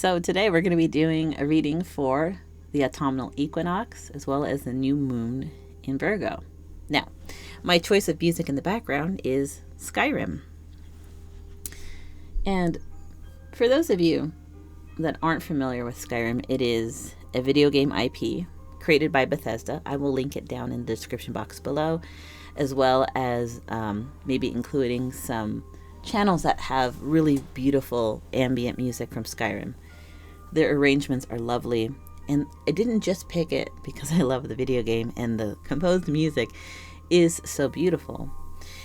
So today we're going to be doing a reading for the autumnal equinox as well as the new moon in Virgo. Now, my choice of music in the background is Skyrim. And for those of you that aren't familiar with Skyrim, it is a video game IP created by Bethesda. I will link it down in the description box below, as well as maybe including some channels that have really beautiful ambient music from Skyrim. Their arrangements are lovely, and I didn't just pick it because I love the video game and the composed music is so beautiful.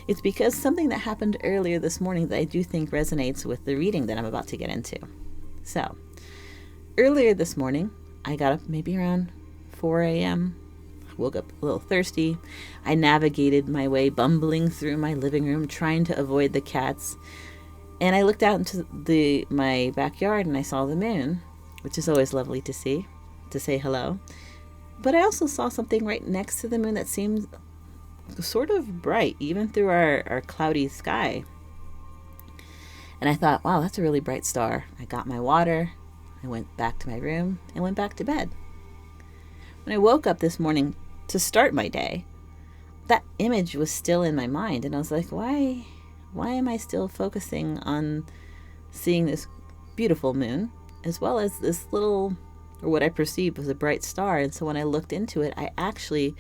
It's because something that happened earlier this morning that I do think resonates with the reading that I'm about to get into. So, earlier this morning, I got up maybe around 4 a.m., woke up a little thirsty. I navigated my way, bumbling through my living room, trying to avoid the cats. And I looked out into my backyard and I saw the moon, which is always lovely to see, to say hello. But I also saw something right next to the moon that seemed sort of bright, even through our cloudy sky. And I thought, wow, that's a really bright star. I got my water, I went back to my room, and went back to bed. When I woke up this morning to start my day, that image was still in my mind, and I was like, why am I still focusing on seeing this beautiful moon as well as this little, or what I perceived was a bright star? And so when I looked into it, I actually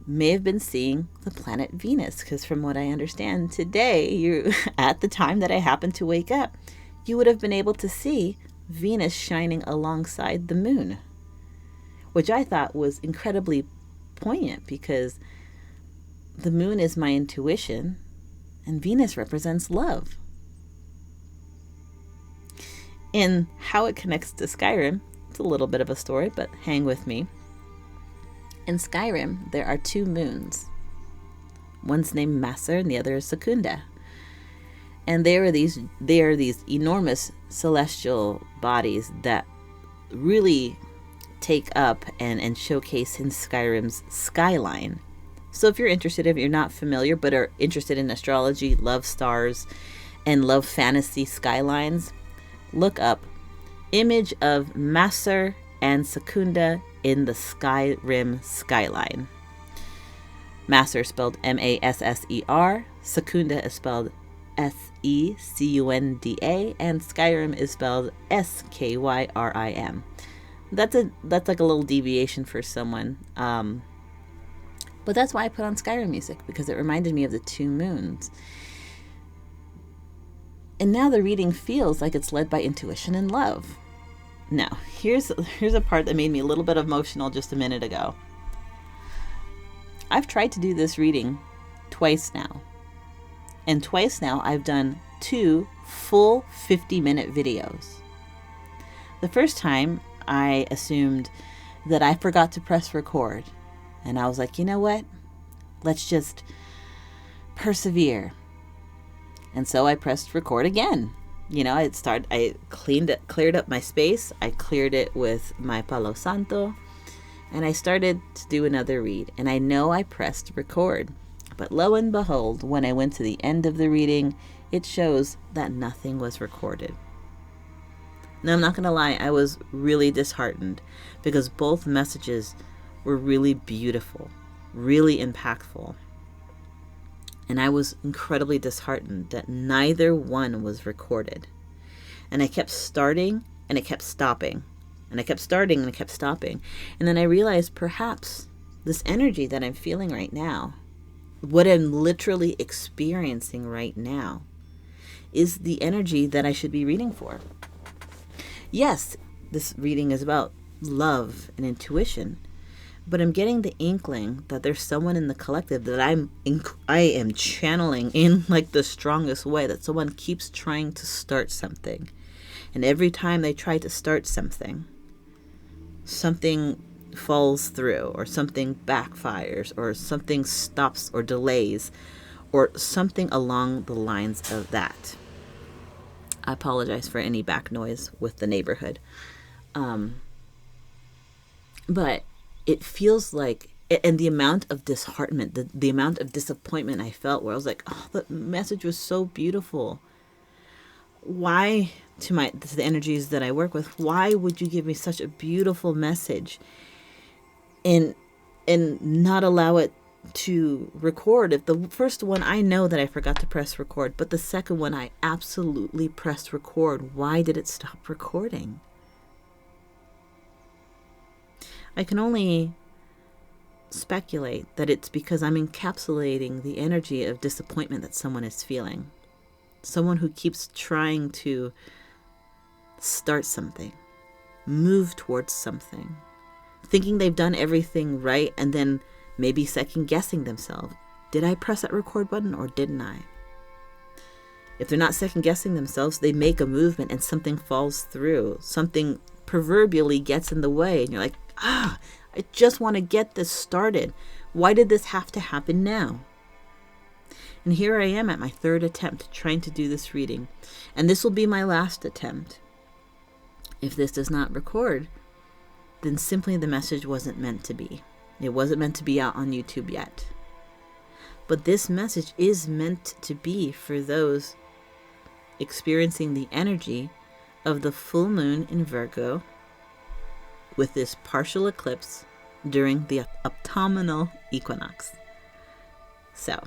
may have been seeing the planet Venus, because from what I understand today, at the time that I happened to wake up, you would have been able to see Venus shining alongside the moon, which I thought was incredibly poignant because the moon is my intuition and Venus represents love. And how it connects to Skyrim, it's a little bit of a story, but hang with me. In Skyrim, there are two moons. One's named Masser and the other is Secunda. And they are these enormous celestial bodies that really take up and showcase in Skyrim's skyline. So if you're interested, if you're not familiar but are interested in astrology, love stars, and love fantasy skylines, look up image of Masser and Secunda in the Skyrim skyline. Masser spelled Masser, Secunda is spelled Secunda, and Skyrim is spelled Skyrim. That's like a little deviation for someone. But that's why I put on Skyrim music, because it reminded me of the two moons. And now the reading feels like it's led by intuition and love. Now, here's a part that made me a little bit emotional just a minute ago. I've tried to do this reading twice now. And twice now I've done 2 full 50-minute videos. The first time I assumed that I forgot to press record. And I was like, you know what? Let's just persevere. And so I pressed record again. I cleared up my space. I cleared it with my Palo Santo. And I started to do another read. And I know I pressed record. But lo and behold, when I went to the end of the reading, it shows that nothing was recorded. Now, I'm not going to lie, I was really disheartened because both messages were really beautiful, really impactful. And I was incredibly disheartened that neither one was recorded. And I kept starting and I kept stopping. And I kept starting and I kept stopping. And then I realized perhaps this energy that I'm feeling right now, what I'm literally experiencing right now, is the energy that I should be reading for. Yes, this reading is about love and intuition, but I'm getting the inkling that there's someone in the collective that I am channeling in like the strongest way, that someone keeps trying to start something. And every time they try to start something, something falls through, or something backfires, or something stops or delays, or something along the lines of that. I apologize for any back noise with the neighborhood. But it feels like, and the amount of disheartenment, the amount of disappointment I felt, where I was like, oh, the message was so beautiful. Why to the energies that I work with, why would you give me such a beautiful message and not allow it to record? If the first one, I know that I forgot to press record, but the second one I absolutely pressed record. Why did it stop recording? I can only speculate that it's because I'm encapsulating the energy of disappointment that someone is feeling. Someone who keeps trying to start something, move towards something, thinking they've done everything right, and then maybe second guessing themselves. Did I press that record button or didn't I? If they're not second guessing themselves, they make a movement and something falls through. Something proverbially gets in the way, and you're like, I just want to get this started. Why did this have to happen now? And here I am at my third attempt trying to do this reading. And this will be my last attempt. If this does not record, then simply the message wasn't meant to be. It wasn't meant to be out on YouTube yet. But this message is meant to be for those experiencing the energy of the full moon in Virgo with this partial eclipse during the autumnal equinox. So,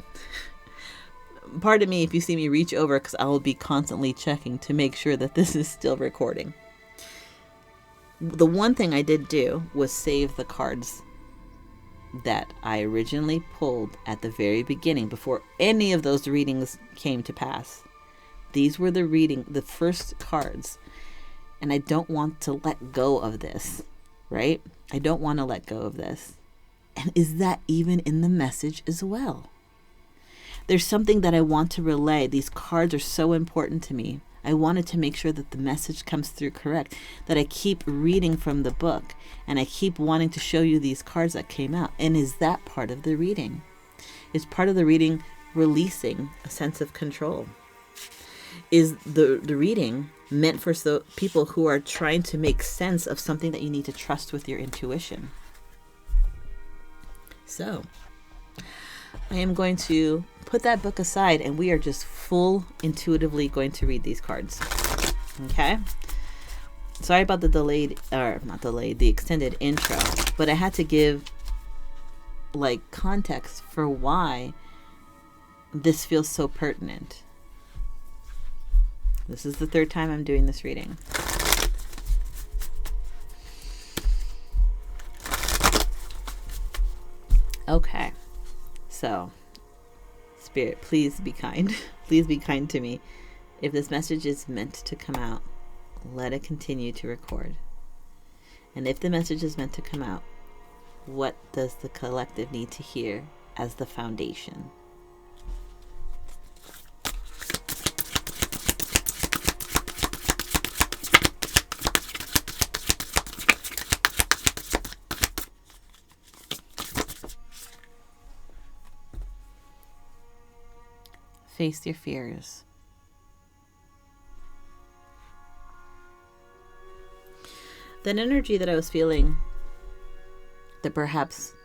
pardon me if you see me reach over, because I will be constantly checking to make sure that this is still recording. The one thing I did do was save the cards that I originally pulled at the very beginning, before any of those readings came to pass. These were the first cards, and I don't want to let go of this, right? I don't want to let go of this. And is that even in the message as well? There's something that I want to relay. These cards are so important to me. I wanted to make sure that the message comes through correct, that I keep reading from the book, and I keep wanting to show you these cards that came out. And is that part of the reading? Is part of the reading releasing a sense of control? Is the reading meant for people who are trying to make sense of something that you need to trust with your intuition? So, I am going to put that book aside, and we are just intuitively going to read these cards. Okay? Sorry about the the extended intro, but I had to give context for why this feels so pertinent. This is the third time I'm doing this reading. Okay. So, Spirit, please be kind. Please be kind to me. If this message is meant to come out, let it continue to record. And if the message is meant to come out, what does the collective need to hear as the foundation? Face your fears. That energy that I was feeling, that perhaps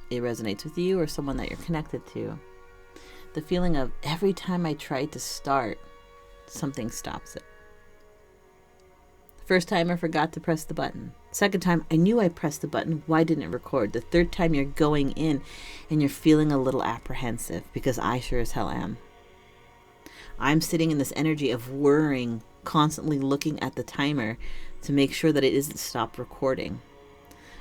it resonates with you or someone that you're connected to. The feeling of every time I try to start, something stops it. First time I forgot to press the button. Second time I knew I pressed the button. Why didn't it record? The third time you're going in and you're feeling a little apprehensive, because I sure as hell am. I'm sitting in this energy of worrying, constantly looking at the timer to make sure that it isn't stopped recording.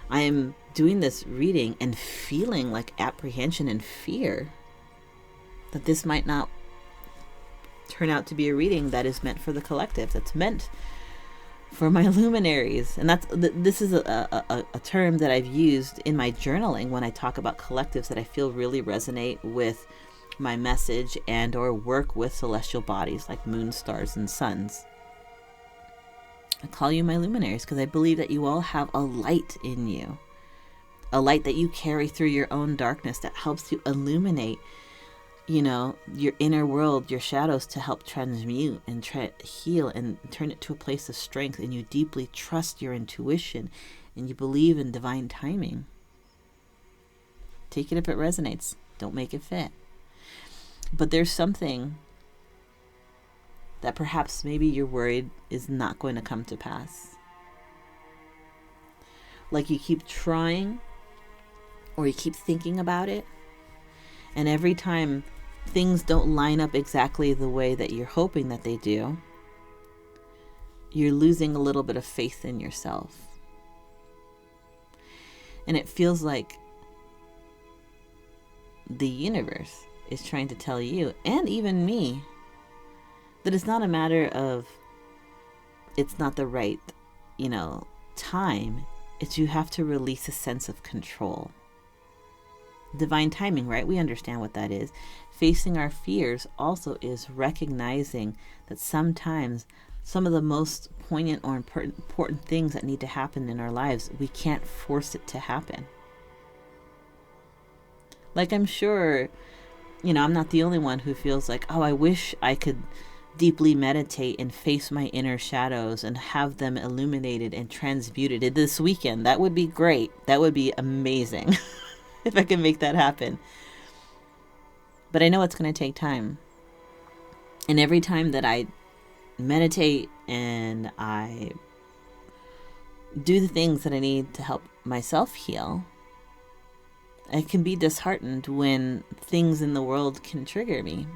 I am doing this reading and feeling apprehension and fear that this might not turn out to be a reading that is meant for the collective, that's meant for my luminaries. And this is a term that I've used in my journaling when I talk about collectives that I feel really resonate with my message and or work with celestial bodies like moon, stars, and suns. I call you my luminaries because I believe that you all have a light in you, a light that you carry through your own darkness that helps you illuminate your inner world, your shadows, to help transmute and heal and turn it to a place of strength. And you deeply trust your intuition and you believe in divine timing. Take it if it resonates. Don't make it fit. But there's something that perhaps maybe you're worried is not going to come to pass. Like you keep trying, or you keep thinking about it, and every time things don't line up exactly the way that you're hoping that they do, you're losing a little bit of faith in yourself. And it feels like the universe is trying to tell you, and even me, that it's not a matter of it's not the right, time. It's you have to release a sense of control. Divine timing, right? We understand what that is. Facing our fears also is recognizing that sometimes some of the most poignant or important things that need to happen in our lives, we can't force it to happen. Like I'm sure, I'm not the only one who feels like, oh, I wish I could deeply meditate and face my inner shadows and have them illuminated and transmuted this weekend. That would be great. That would be amazing if I can make that happen. But I know it's going to take time. And every time that I meditate and I do the things that I need to help myself heal, I can be disheartened when things in the world can trigger me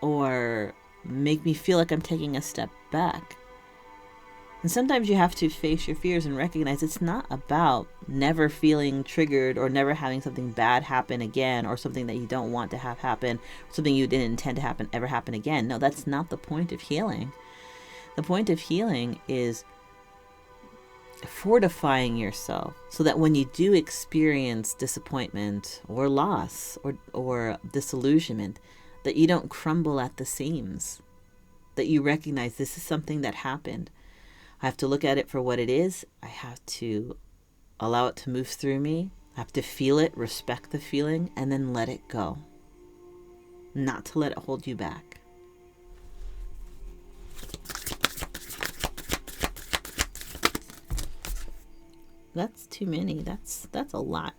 or make me feel like I'm taking a step back. And sometimes you have to face your fears and recognize it's not about never feeling triggered or never having something bad happen again, or something that you don't want to have happen, something you didn't intend to ever happen again. No, that's not the point of healing. The point of healing is fortifying yourself so that when you do experience disappointment or loss or disillusionment, that you don't crumble at the seams, that you recognize this is something that happened. I have to look at it for what it is. I have to allow it to move through me. I have to feel it, respect the feeling, and then let it go. Not to let it hold you back. That's too many. That's a lot.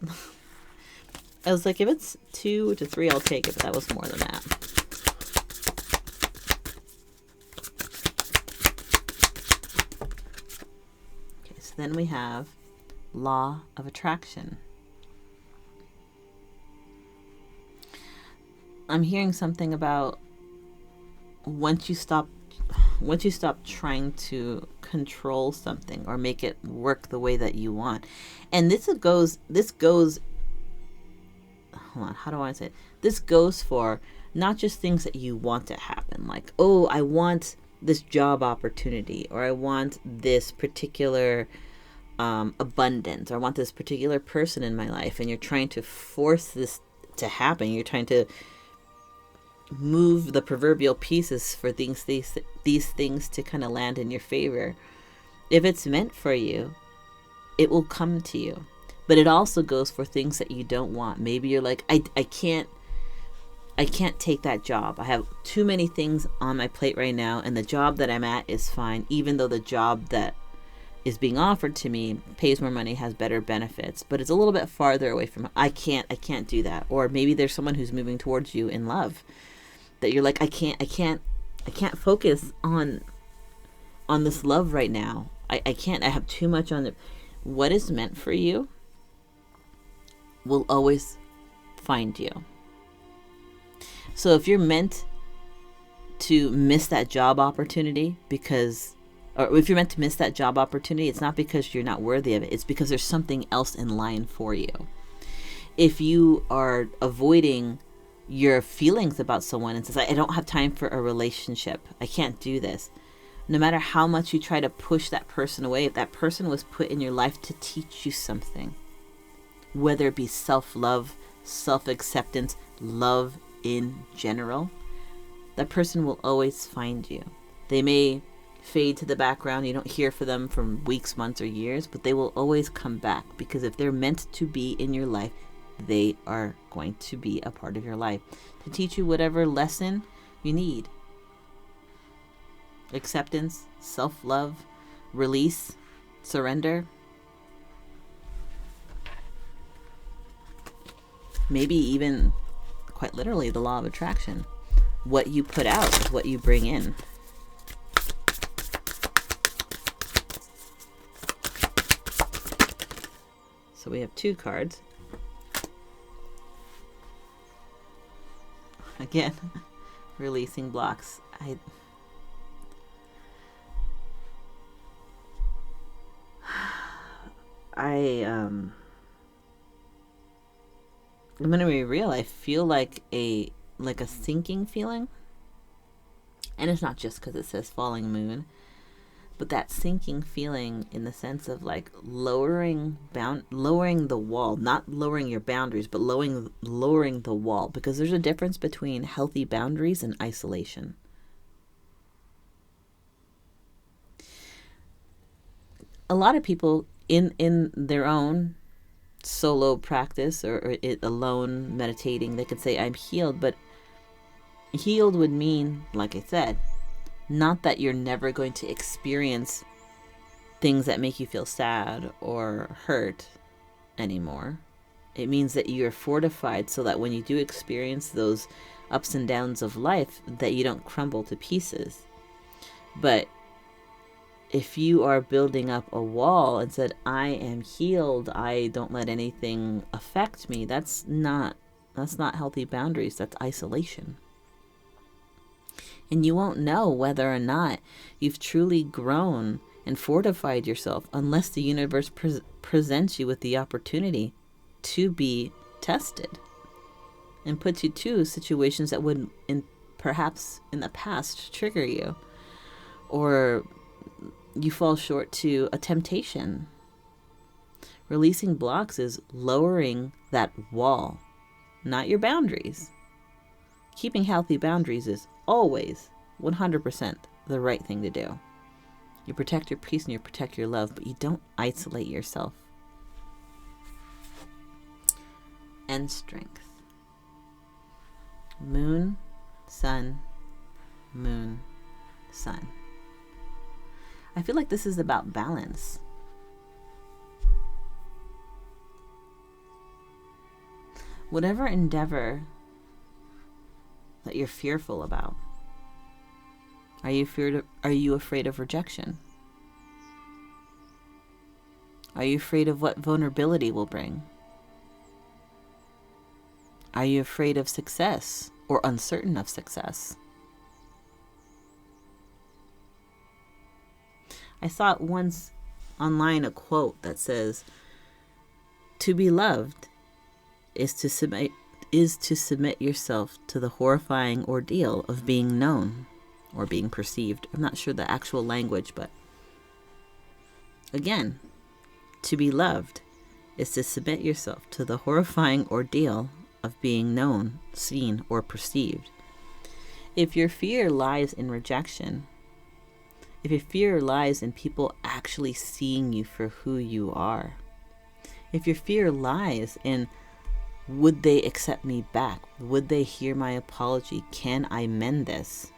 I was like, if it's 2 to 3, I'll take it, but that was more than that. Okay, so then we have law of attraction. I'm hearing something about once you stop trying to control something or make it work the way that you want. And this goes hold on, how do I say it? This goes for not just things that you want to happen, like, oh, I want this job opportunity, or I want this particular abundance, or I want this particular person in my life, and you're trying to force this to happen. You're trying to move the proverbial pieces for these things to kind of land in your favor. If it's meant for you, it will come to you. But it also goes for things that you don't want. Maybe you're like, I can't take that job. I have too many things on my plate right now, and the job that I'm at is fine, even though the job that is being offered to me pays more money, has better benefits, but it's a little bit farther away from. I can't do that. Or maybe there's someone who's moving towards you in love that you're like, I can't focus on this love right now. I can't. I have too much on it. What is meant for you will always find you. So if you're meant to miss that job opportunity or if you're meant to miss that job opportunity, it's not because you're not worthy of it. It's because there's something else in line for you. If you are avoiding your feelings about someone and says, I don't have time for a relationship, I can't do this. No matter how much you try to push that person away, if that person was put in your life to teach you something, whether it be self-love, self-acceptance, love in general, that person will always find you. They may fade to the background. You don't hear from them for weeks, months, or years, but they will always come back, because if they're meant to be in your life, they are going to be a part of your life to teach you whatever lesson you need. Acceptance, self-love, release, surrender. Maybe even quite literally the law of attraction. What you put out is what you bring in. So we have 2 cards. Again, releasing blocks. I'm gonna be real. I feel like a sinking feeling, and it's not just because it says falling moon, but that sinking feeling in the sense of like lowering the wall, not lowering your boundaries, but lowering the wall, because there's a difference between healthy boundaries and isolation. A lot of people in their own solo practice or alone meditating, they could say I'm healed, but healed would mean, like I said, not that you're never going to experience things that make you feel sad or hurt anymore. It means that you're fortified so that when you do experience those ups and downs of life, that you don't crumble to pieces. But if you are building up a wall and said, I am healed, I don't let anything affect me, that's not healthy boundaries, that's isolation. And you won't know whether or not you've truly grown and fortified yourself unless the universe presents you with the opportunity to be tested and puts you to situations that would perhaps in the past trigger you, or you fall short to a temptation. Releasing blocks is lowering that wall, not your boundaries. Keeping healthy boundaries is always 100% the right thing to do. You protect your peace and you protect your love, but you don't isolate yourself. And strength. Moon, sun, moon, sun. I feel like this is about balance. Whatever endeavor that you're fearful about, are you afraid of rejection? Are you afraid of what vulnerability will bring? Are you afraid of success or uncertain of success? I saw once online a quote that says, "To be loved is to submit yourself to the horrifying ordeal of being known or being perceived." I'm not sure the actual language, but again, to be loved is to submit yourself to the horrifying ordeal of being known, seen, or perceived. If your fear lies in rejection, if your fear lies in people actually seeing you for who you are, if your fear lies in, would they accept me back? Would they hear my apology? Can I mend this?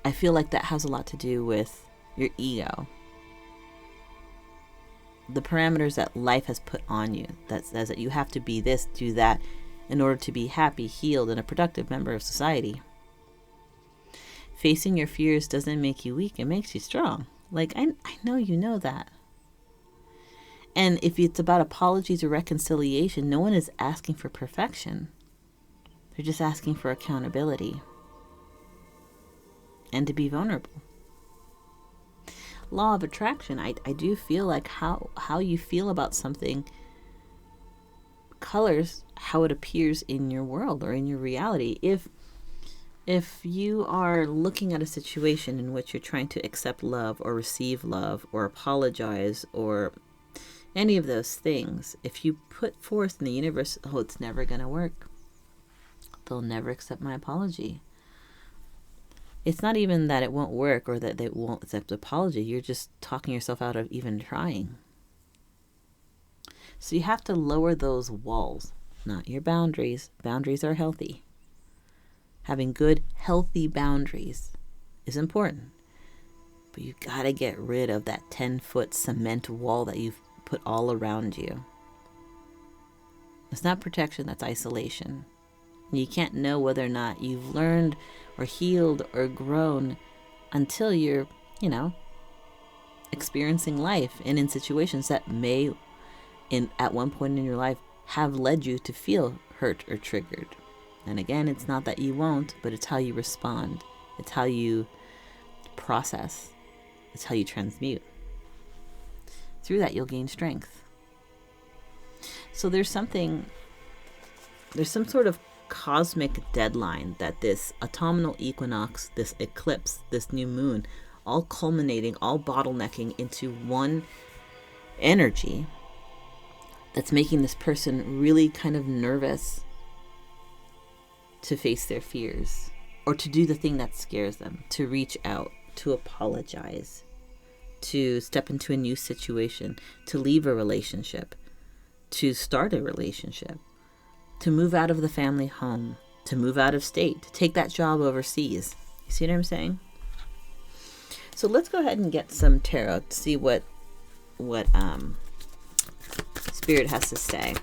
I feel like that has a lot to do with your ego. The parameters that life has put on you that says that you have to be this, do that in order to be happy, healed, and a productive member of society. Facing your fears doesn't make you weak, it makes you strong. Like, I know you know that. And if it's about apologies or reconciliation, no one is asking for perfection. They're just asking for accountability and to be vulnerable. Law of attraction, I do feel like how you feel about something colors how it appears in your world or in your reality. If you are looking at a situation in which you're trying to accept love or receive love or apologize or any of those things, if you put forth in the universe, oh, it's never going to work, they'll never accept my apology. It's not even that it won't work or that they won't accept apology. You're just talking yourself out of even trying. So you have to lower those walls, not your boundaries. Boundaries are healthy. Having good, healthy boundaries is important. But you got to get rid of that 10-foot cement wall that you've put all around you. It's not protection, that's isolation. You can't know whether or not you've learned or healed or grown until you're, experiencing life and in situations that may, at one point in your life, have led you to feel hurt or triggered. And again, it's not that you won't, but it's how you respond. It's how you process. It's how you transmute. Through that, you'll gain strength. So there's some sort of cosmic deadline that this autumnal equinox, this eclipse, this new moon, all culminating, all bottlenecking into one energy that's making this person really kind of nervous to face their fears or to do the thing that scares them, to reach out, to apologize, to step into a new situation, to leave a relationship, to start a relationship, to move out of the family home, to move out of state, to take that job overseas. You see what I'm saying? So let's go ahead and get some tarot to see what Spirit has to say.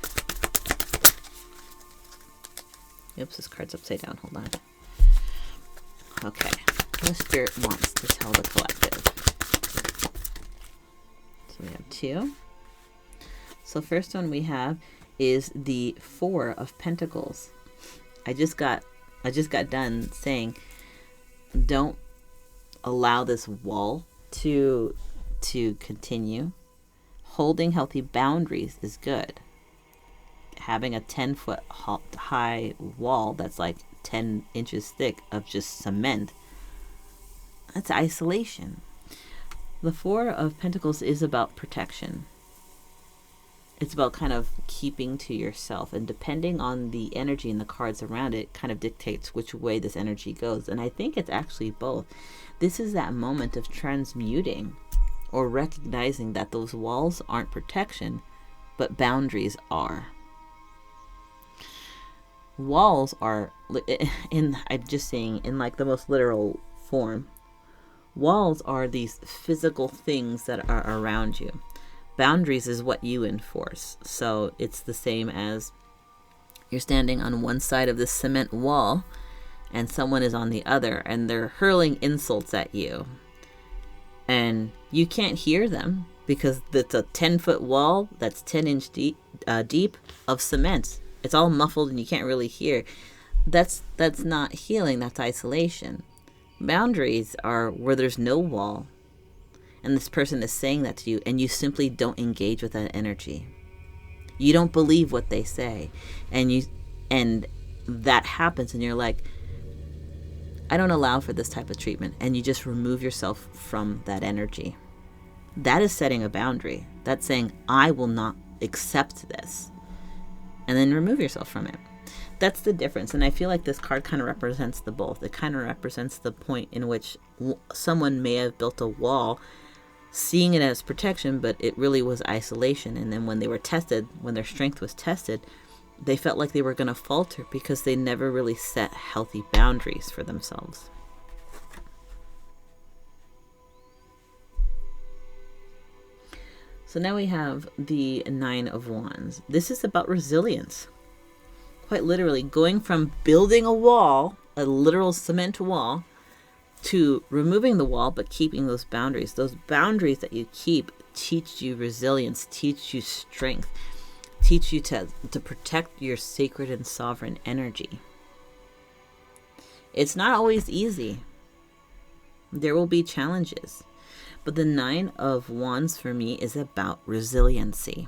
Oops, this card's upside down. Hold on. Okay. What Spirit wants to tell the collective. So we have 2. So first one we have is the 4 of Pentacles. I just got done saying, don't allow this wall to continue. Holding healthy boundaries is good. Having a 10-foot high wall that's like 10 inches thick of just cement, that's isolation. The 4 of Pentacles is about protection. It's about kind of keeping to yourself, and depending on the energy and the cards around it kind of dictates which way this energy goes. And I think it's actually both. This is that moment of transmuting or recognizing that those walls aren't protection, but boundaries are. Walls are, I'm just saying in like the most literal form, walls are these physical things that are around you. Boundaries is what you enforce. So it's the same as you're standing on one side of this cement wall and someone is on the other and they're hurling insults at you. And you can't hear them because it's a 10-foot wall that's 10 inch deep of cement. It's all muffled and you can't really hear. That's not healing, that's isolation. Boundaries are where there's no wall and this person is saying that to you and you simply don't engage with that energy. You don't believe what they say, and that happens and you're like, I don't allow for this type of treatment, and you just remove yourself from that energy. That is setting a boundary. That's saying, I will not accept this, and then remove yourself from it. That's the difference. And I feel like this card kind of represents the both. It kind of represents the point in which someone may have built a wall seeing it as protection, but it really was isolation. And then when they were tested, when their strength was tested, they felt like they were going to falter because they never really set healthy boundaries for themselves. So now we have the 9 of Wands. This is about resilience. Quite literally going from building a wall, a literal cement wall, to removing the wall but keeping those boundaries. Those boundaries that you keep teach you resilience, teach you strength, teach you to protect your sacred and sovereign energy. It's not always easy. There will be challenges. But the 9 of Wands for me is about resiliency.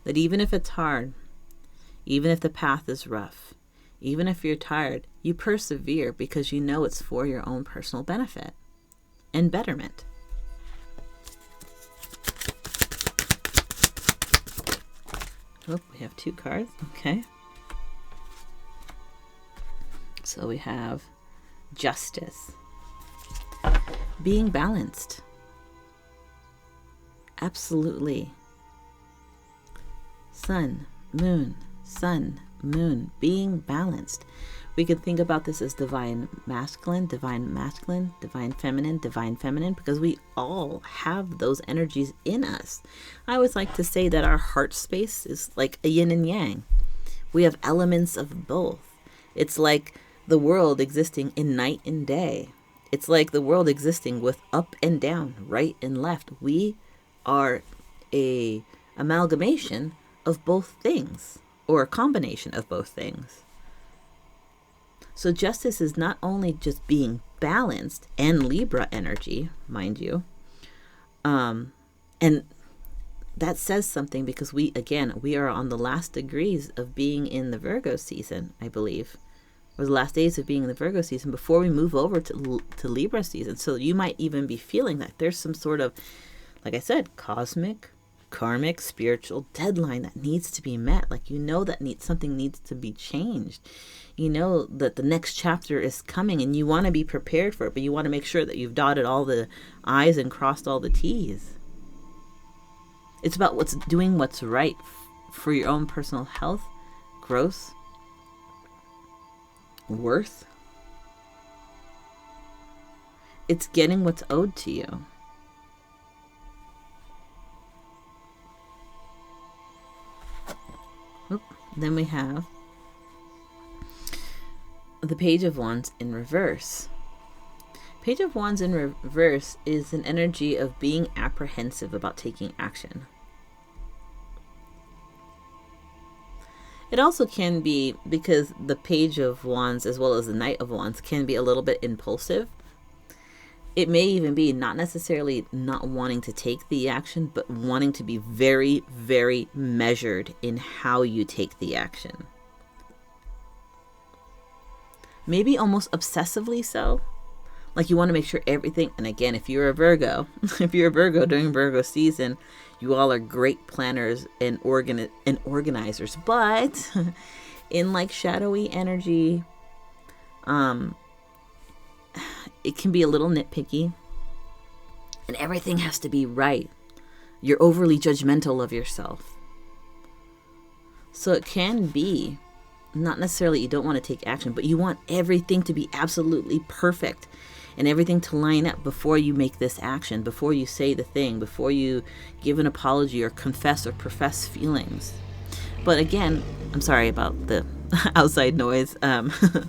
That even if it's hard, even if the path is rough, even if you're tired, you persevere because you know it's for your own personal benefit and betterment. Oh, we have 2 cards. Okay. So we have Justice. Being balanced. Absolutely. Sun, moon, being balanced. We could think about this as divine masculine, divine feminine, because we all have those energies in us. I always like to say that our heart space is like a yin and yang. We have elements of both. It's like the world existing in night and day. It's like the world existing with up and down, right and left. We are a amalgamation of both things, or a combination of both things. So justice is not only just being balanced, and Libra energy, mind you. And that says something, because we are on the last degrees of being in the Virgo season, I believe, or the last days of being in the Virgo season before we move over to Libra season. So you might even be feeling that there's some sort of, like I said, cosmic, karmic, spiritual deadline that needs to be met. Like, that something needs to be changed. You know that the next chapter is coming, and you want to be prepared for it, but you want to make sure that you've dotted all the I's and crossed all the T's. It's about doing what's right for your own personal health, growth, worth. It's getting what's owed to you. Then we have the Page of Wands in reverse. Page of Wands in reverse is an energy of being apprehensive about taking action. It also can be, because the Page of Wands as well as the Knight of Wands can be a little bit impulsive. It may even be not necessarily not wanting to take the action, but wanting to be very, very measured in how you take the action. Maybe almost obsessively so. Like, you want to make sure everything, and again, if you're a Virgo during Virgo season, you all are great planners and organizers. But in like shadowy energy, it can be a little nitpicky, and everything has to be right. You're overly judgmental of yourself. So it can be not necessarily you don't want to take action, but you want everything to be absolutely perfect and everything to line up before you make this action, before you say the thing, before you give an apology or confess or profess feelings. But again, I'm sorry about the outside noise.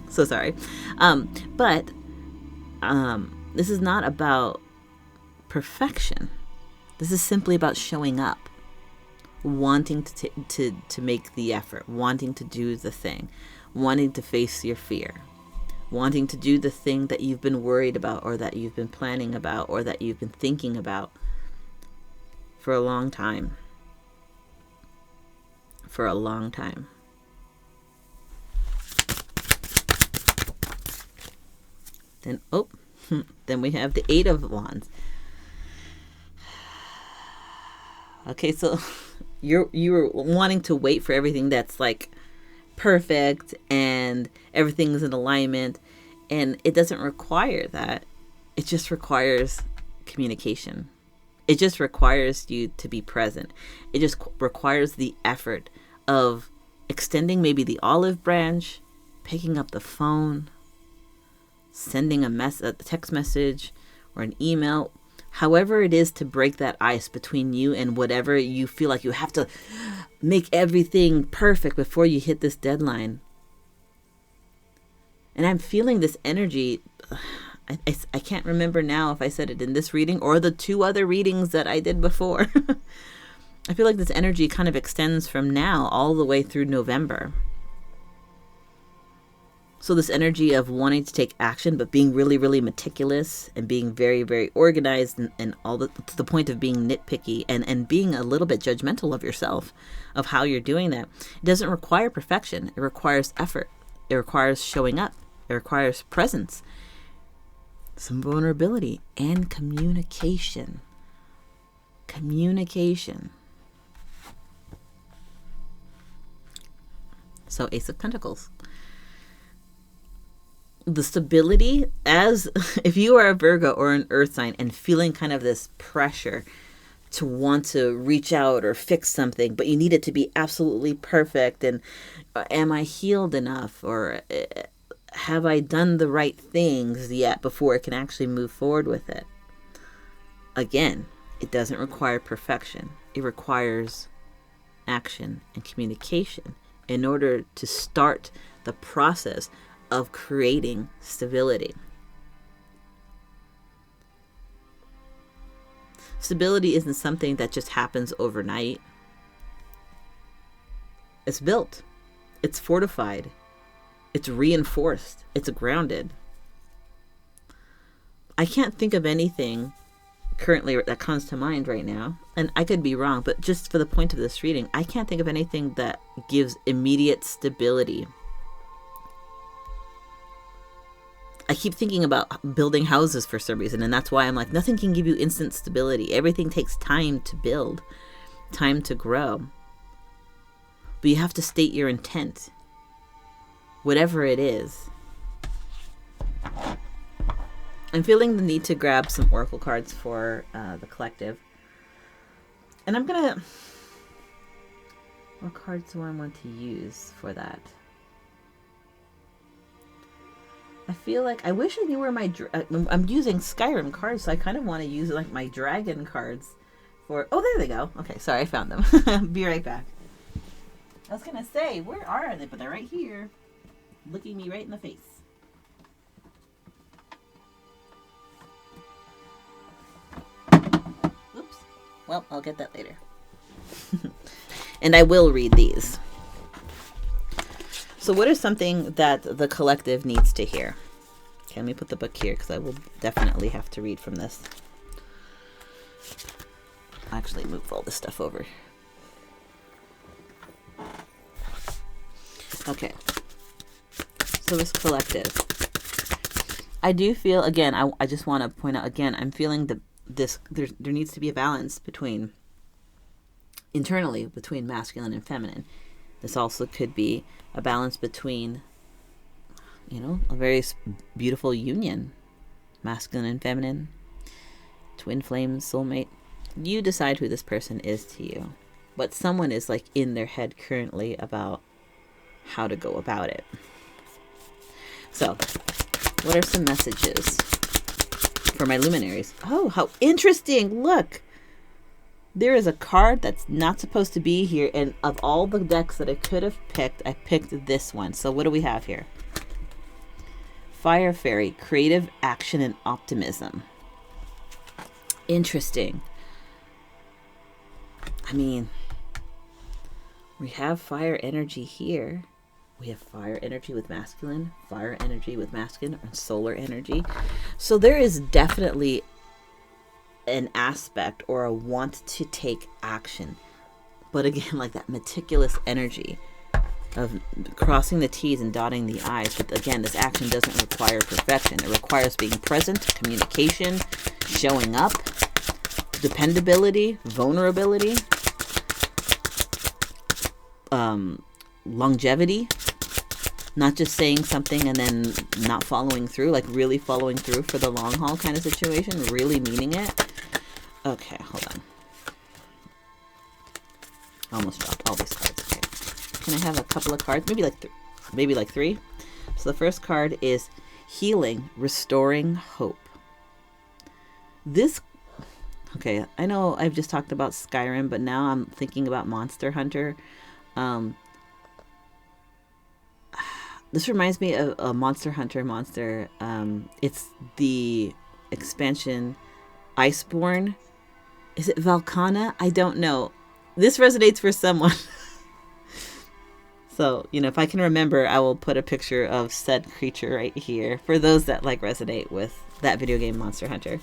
So sorry. But this is not about perfection. This is simply about showing up, wanting to make the effort, wanting to do the thing, wanting to face your fear, wanting to do the thing that you've been worried about, or that you've been planning about, or that you've been thinking about for a long time. For a long time. Then we have the Eight of Wands. Okay, so you were wanting to wait for everything that's like perfect and everything's in alignment, and it doesn't require that. It just requires communication. It just requires you to be present. It just requires the effort of extending maybe the olive branch, picking up the phone, sending a text message or an email, however it is to break that ice between you and whatever you feel like you have to make everything perfect before you hit this deadline. And I'm feeling this energy. I can't remember now if I said it in this reading or the two other readings that I did before. I feel like this energy kind of extends from now all the way through November. So this energy of wanting to take action, but being really, really meticulous and being very, very organized, and all to the point of being nitpicky and being a little bit judgmental of yourself, of how you're doing that. It doesn't require perfection. It requires effort. It requires showing up. It requires presence, some vulnerability, and communication. Communication. So Ace of Pentacles. The stability, as if you are a Virgo or an earth sign and feeling kind of this pressure to want to reach out or fix something, but you need it to be absolutely perfect, and am I healed enough, or have I done the right things yet before it can actually move forward with it? Again, it doesn't require perfection. It requires action and communication in order to start the process of creating stability. Stability isn't something that just happens overnight. It's built. It's fortified. It's reinforced. It's grounded. I can't think of anything currently that comes to mind right now, and I could be wrong, but just for the point of this reading, I can't think of anything that gives immediate stability. I keep thinking about building houses for some reason, and that's why I'm like, nothing can give you instant stability. Everything takes time to build, time to grow. But you have to state your intent, whatever it is. I'm feeling the need to grab some oracle cards for the collective. And I'm going to... What cards do I want to use for that? I feel like... I wish I knew where my... I'm using Skyrim cards, so I kind of want to use like my dragon cards for... Oh, there they go. Okay, sorry, I found them. Be right back. I was going to say, where are they? But they're right here. Looking me right in the face. Oops. Well, I'll get that later. And I will read these. So what is something that the collective needs to hear? Okay, let me put the book here because I will definitely have to read from this. I'll actually move all this stuff over. Okay. So this collective. I do feel, again, I just want to point out again, I'm feeling there needs to be a balance between, internally, between masculine and feminine. This also could be a balance between, a very beautiful union, masculine and feminine, twin flames, soulmate. You decide who this person is to you. What someone is like in their head currently about how to go about it. So, what are some messages for my luminaries? Oh, how interesting! Look! There is a card that's not supposed to be here, and of all the decks that I could have picked, I picked this one. So what do we have here? Fire Fairy, creative action and optimism. Interesting. I mean, we have fire energy here. We have fire energy with masculine, fire energy with masculine, and solar energy. So there is definitely an aspect or a want to take action. But again, like that meticulous energy of crossing the T's and dotting the I's. But again, this action doesn't require perfection. It requires being present, communication, showing up, dependability, vulnerability, longevity. Not just saying something and then not following through, like really following through for the long haul kind of situation, really meaning it. Okay, hold on. Almost dropped all these cards. Okay. Can I have a couple of cards? Maybe like three. So the first card is Healing, Restoring Hope. Okay, I know I've just talked about Skyrim, but now I'm thinking about Monster Hunter. This reminds me of a Monster Hunter monster. It's the expansion Iceborne. Is it Valkana? I don't know. This resonates for someone. So, if I can remember, I will put a picture of said creature right here for those that resonate with that video game Monster Hunter.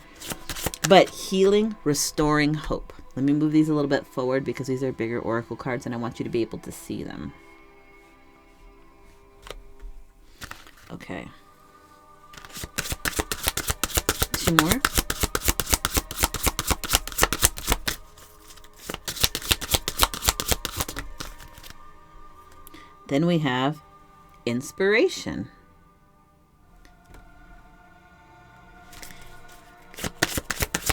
But healing, restoring hope. Let me move these a little bit forward because these are bigger oracle cards and I want you to be able to see them. Okay. Two more. Then we have inspiration.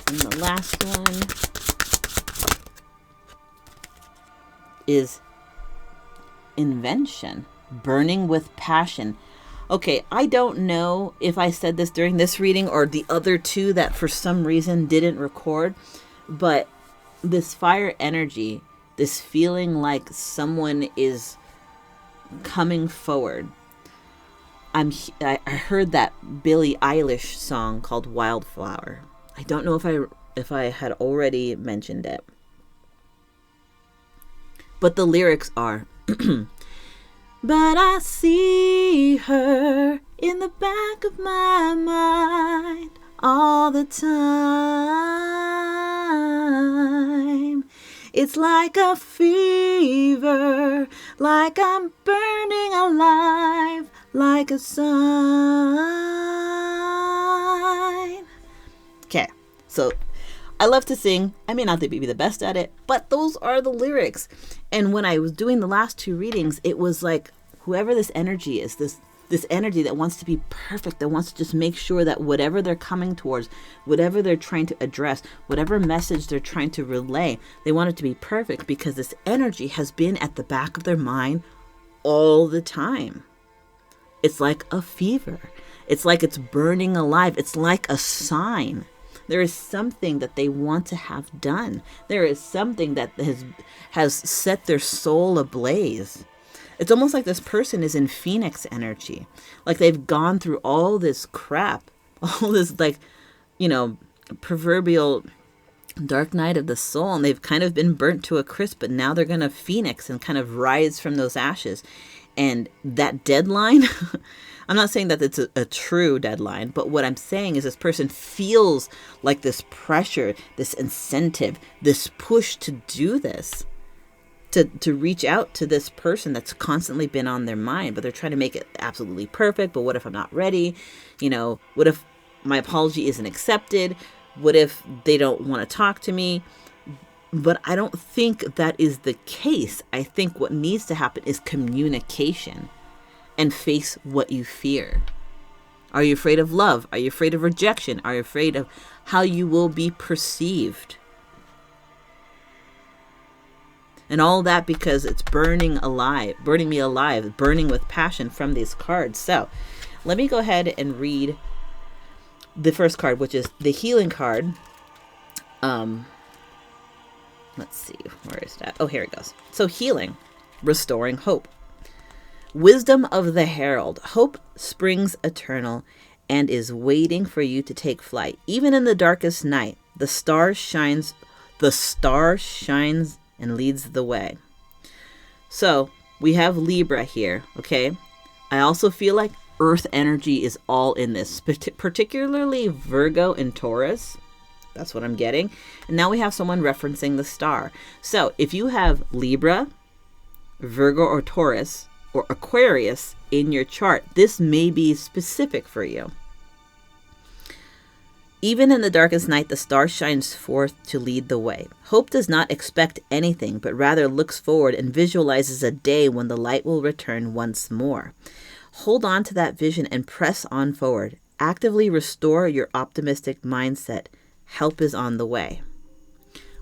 And the last one is invention, burning with passion. Okay, I don't know if I said this during this reading or the other two that for some reason didn't record, but this fire energy, this feeling like someone is coming forward. I heard that Billie Eilish song called Wildflower. I don't know if I if I had already mentioned it. But the lyrics are, but I see her in the back of my mind all the time. It's like a fever, like I'm burning alive, like a sign. Okay, so I love to sing. I may not be the best at it, but those are the lyrics. And when I was doing the last two readings, it was like, whoever this energy is, this energy that wants to be perfect, that wants to just make sure that whatever they're coming towards, whatever they're trying to address, whatever message they're trying to relay, they want it to be perfect because this energy has been at the back of their mind all the time. It's like a fever. It's like it's burning alive. It's like a sign. There is something that they want to have done. There is something that has set their soul ablaze. It's almost like this person is in Phoenix energy. Like they've gone through all this crap, all this proverbial dark night of the soul, and they've kind of been burnt to a crisp, but now they're going to Phoenix and kind of rise from those ashes. And that deadline, I'm not saying that it's a true deadline, but what I'm saying is this person feels like this pressure, this incentive, this push to do this, to reach out to this person that's constantly been on their mind, but they're trying to make it absolutely perfect. But what if I'm not ready? What if my apology isn't accepted? What if they don't want to talk to me? But I don't think that is the case. I think what needs to happen is communication and face what you fear. Are you afraid of love? Are you afraid of rejection? Are you afraid of how you will be perceived? And all that because it's burning me alive, burning with passion from these cards. So let me go ahead and read the first card, which is the healing card. Let's see, where is that? Oh, here it goes. So healing, restoring hope. Wisdom of the Herald. Hope springs eternal and is waiting for you to take flight. Even in the darkest night, the star shines and leads the way. So we have Libra here, okay? I also feel like Earth energy is all in this, particularly Virgo and Taurus. That's what I'm getting. And now we have someone referencing the star. So if you have Libra, Virgo or Taurus or Aquarius in your chart, this may be specific for you. Even in the darkest night, the star shines forth to lead the way. Hope does not expect anything, but rather looks forward and visualizes a day when the light will return once more. Hold on to that vision and press on forward. Actively restore your optimistic mindset. Help is on the way.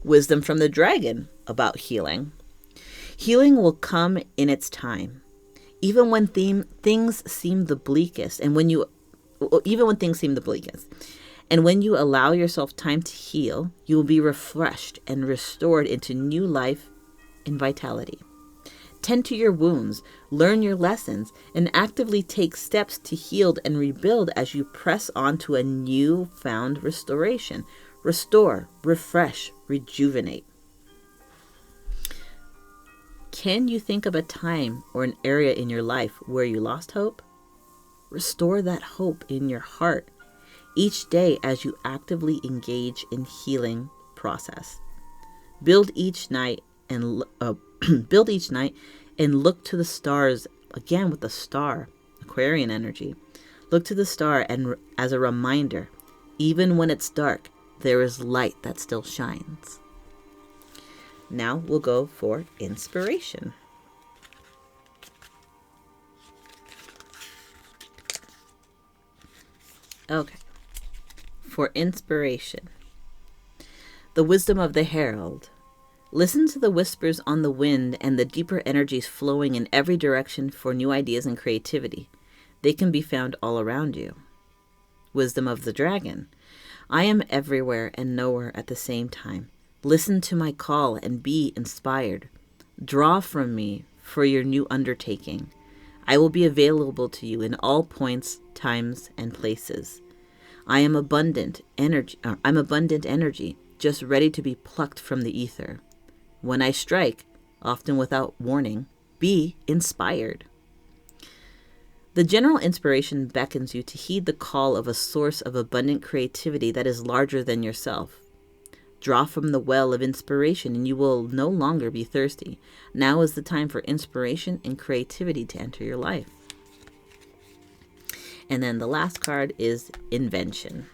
Wisdom from the Dragon about healing. Healing will come in its time. Even when things seem the bleakest, and when you allow yourself time to heal, you will be refreshed and restored into new life and vitality. Tend to your wounds, learn your lessons, and actively take steps to heal and rebuild as you press on to a newfound restoration. Restore, refresh, rejuvenate. Can you think of a time or an area in your life where you lost hope? Restore that hope in your heart each day as you actively engage in healing process. Build each night and look to the stars, again with the star, Aquarian energy. Look to the star and as a reminder, even when it's dark, there is light that still shines. Now we'll go for inspiration. Okay. For inspiration, the wisdom of the herald. Listen to the whispers on the wind and the deeper energies flowing in every direction for new ideas and creativity. They can be found all around you. Wisdom of the dragon. I am everywhere and nowhere at the same time. Listen to my call and be inspired. Draw from me for your new undertaking. I will be available to you in all points, times, and places. I'm abundant energy. just ready to be plucked from the ether. When I strike, often without warning, be inspired. The general inspiration beckons you to heed the call of a source of abundant creativity that is larger than yourself. Draw from the well of inspiration and you will no longer be thirsty. Now is the time for inspiration and creativity to enter your life. And then the last card is invention.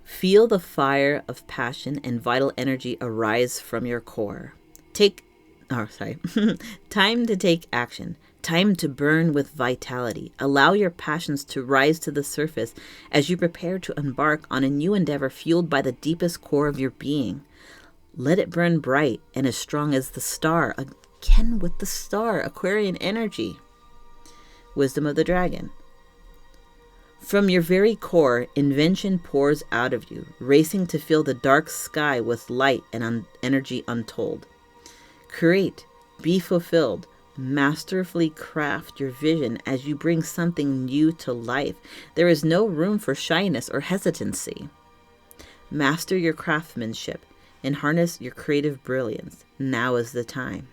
Feel the fire of passion and vital energy arise from your core. Time to take action. Time to burn with vitality. Allow your passions to rise to the surface as you prepare to embark on a new endeavor fueled by the deepest core of your being. Let it burn bright and as strong as the star. Again with the star, Aquarian energy. Wisdom of the Dragon. From your very core, invention pours out of you, racing to fill the dark sky with light and energy untold. Create, be fulfilled, masterfully craft your vision as you bring something new to life. There is no room for shyness or hesitancy. Master your craftsmanship and harness your creative brilliance. Now is the time.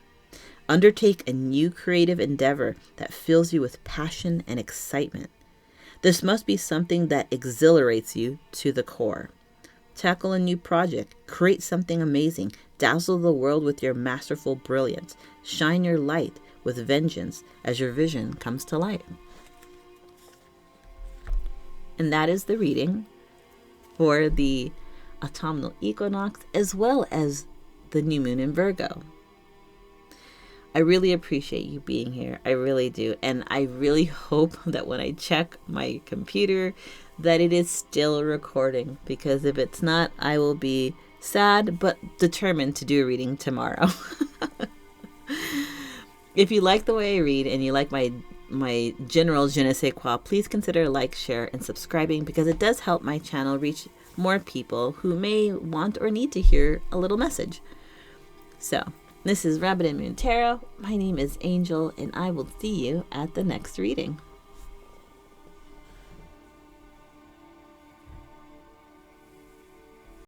Undertake a new creative endeavor that fills you with passion and excitement. This must be something that exhilarates you to the core. Tackle a new project. Create something amazing. Dazzle the world with your masterful brilliance. Shine your light with vengeance as your vision comes to light. And that is the reading for the autumnal equinox as well as the new moon in Virgo. I really appreciate you being here. I really do. And I really hope that when I check my computer that it is still recording, because if it's not, I will be sad but determined to do a reading tomorrow. If you like the way I read and you like my general je ne sais quoi, please consider like, share, and subscribing, because it does help my channel reach more people who may want or need to hear a little message. So, this is Rabbit and Moon Tarot. My name is Angel, and I will see you at the next reading.